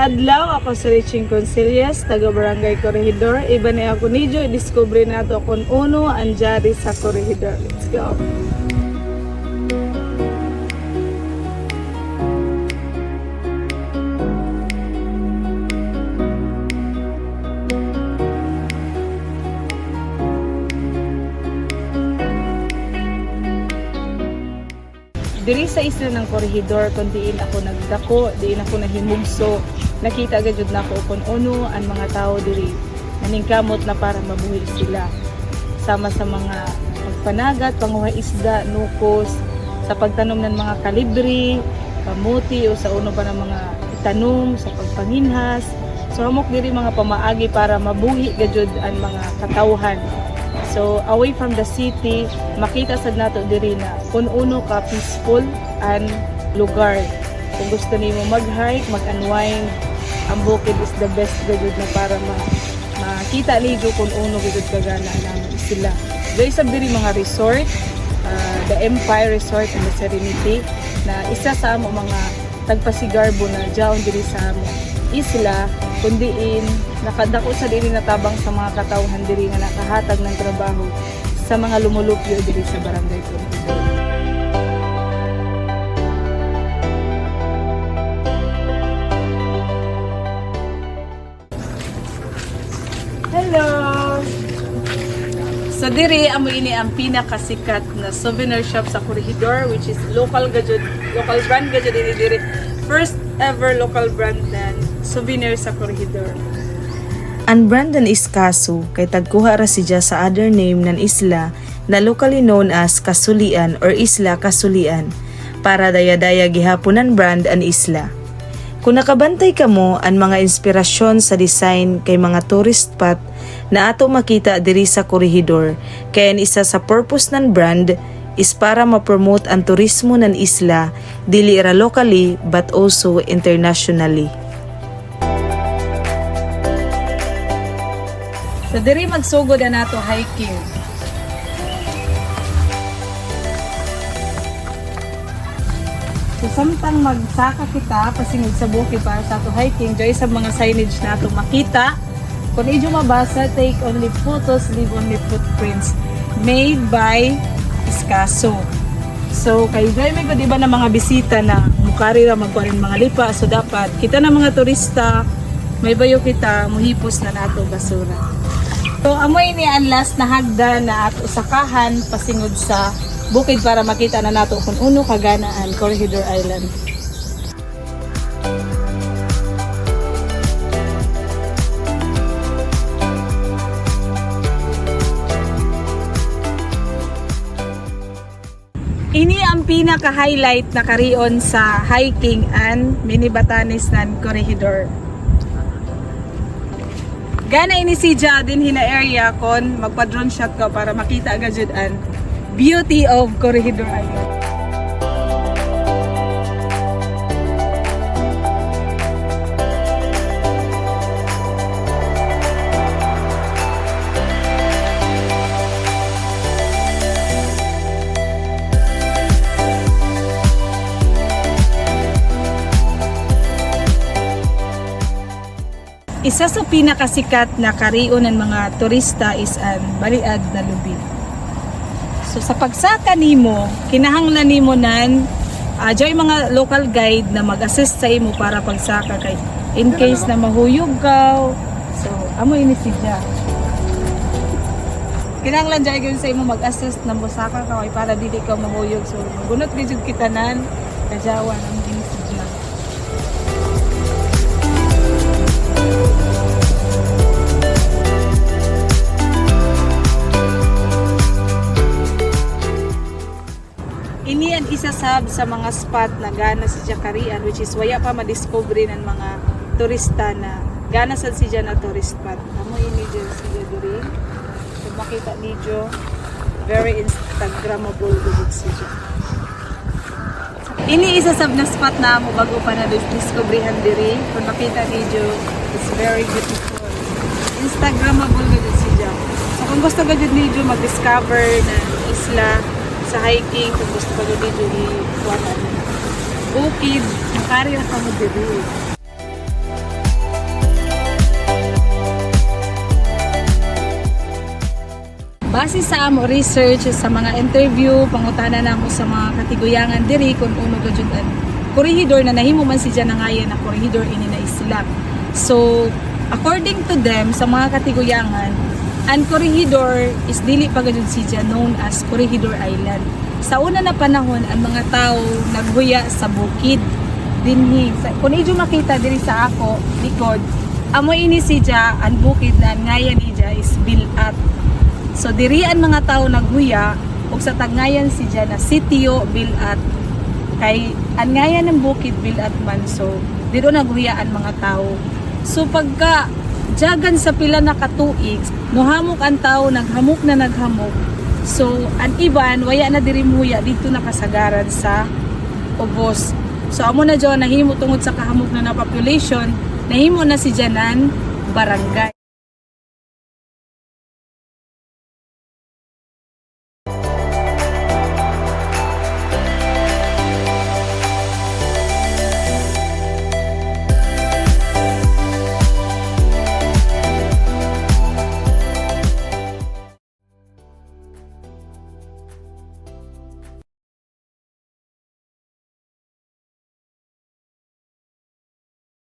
adlaw ako sa Riching Consilias, taga Barangay Corregidor. Iba ni ako nidyo, i-discover na ito kung uno ang diyari sa Corregidor. Let's go! Diri sa isla ng Corregidor, kung diin ako nagdako, diin ako nahimugso, nakita agad yun na ako kung uno ang mga tao diri naningkamot na para mabuhi sila. Sama sa mga pagpanagat, panguha isda, nukos, sa pagtanom ng mga kalibri, kamuti o sa uno pa ng mga itanong, sa pagpanginhas. So hamok diri mga pamaagi para mabuhi gajud ang mga katawhan. So, away from the city, makita sad nato diri na kung uno ka peaceful and lugar. Kung gusto nimo mag-hike, mag-unwind, ang bukid is the best gud na para makita ligo kung uno gud kagana naman sila. Diri sa diri mga resort, the Empire Resort and the Serenity na isa sa amo mga tagpasigarbo na jaon diri sa amo isla, kundiin nakadako sa diri natabang sa mga katawhan diri nga nakahatag ng trabaho sa mga lumulupyo diri sa Barangay Corregidor. Hello! So diri amo ini ang pinakasikat na souvenir shop sa Corregidor, which is local brand gajud diri. First ever local brand na souvenir sa Corregidor. Ang Brandon is Kasu, kay tagkuha ra siya sa other name ng isla na locally known as Kasulian or Isla Kasulian, para daya-daya gihaponan brand ang isla. Kung nakabantay ka mo ang mga inspirasyon sa design kay mga tourist spot na ato makita diri sa Corregidor, kaya isa sa purpose ng brand is para ma-promote ang turismo ng isla dili ra locally but also internationally. So diri magsugod na nato hiking. So samtang magsaka kita pasingod sa bukid para sa ato hiking, joy sa mga signage nato makita. Kung idyo mabasa, take only photos, leave only footprints. Made by Iskaso. So kay joy may gud iba na mga bisita na mukari ra magkuan mga lipa, so dapat kita na mga turista may bayo kita muhipos na nato basura. So amoy ni ang last na hagdan na at usakahan pasingod sa bukid para makita na nato kung uno kagana ang Corregidor Island. Ini ang pinaka-highlight na karion sa hiking and mini Batanes ng Corregidor. Gana ini si din hina area kon magpa-drone shot ka para makita agad ang beauty of Corregidor Island. Isa sa pinakasikat na karion ng mga turista is ang Baliad na Lubi. So sa pagsaka nimo, kinahanglan nimo nan joy mga local guide na mag-assist sa imo para pagsaka kay in case na mahuyog ka. So amo ini siya. Kinahanglan joy gyud sa imo mag-assist na mosaka ka kay para dili ka mahuyog. So gunot gyud kita nan kajawan ang ini siya. Ini ang isa sa mga spot na gana sa Jakarian, which is waya pa ma-discover ng mga turista na gana sa siya na tourist spot. Amo ini dyan siya diri. Kung makita niyo, very Instagrammable gud siya. Ini isa sa na spot na mo bago pa na discoveryhan diri. Kung makita niyo, it's very beautiful. Instagrammable gud siya. So kung gusto gud niyo mag-discover ng isla sa hiking, kung gusto ka gud niyo i-kuan bukid, makari ra ka mo diri. base sa amo research sa mga interview, pangutana na ako sa mga katiguyangan diri kung uno ko jud an korehidor na nahimo man si na ngayon na korehidor ini na isla. So according to them sa mga katiguyangan, ang korehidor is dili pa gud siya known as Corregidor Island. Sa una na panahon ang mga tao naghuya sa bukid dinhi. Kung idyo makita diri sa ako likod, amo ini siya ang bukid na ngayon ija is Bilat. So diri ang mga tao naghuya ug sa tagnayan siya na Sitio Bilat. Kay ang ngayan ng bukid Bilat man, so dito naghuya ang mga tao. So pagka jagan sa pila na katuig, nohamok ang tao, naghamok na naghamok. So, ang iban, waya na diri muya, dito nakasagaran sa ubos. So, amo na dyan, nahimo tungod sa kahamok na population, nahimo na si Janan barangay.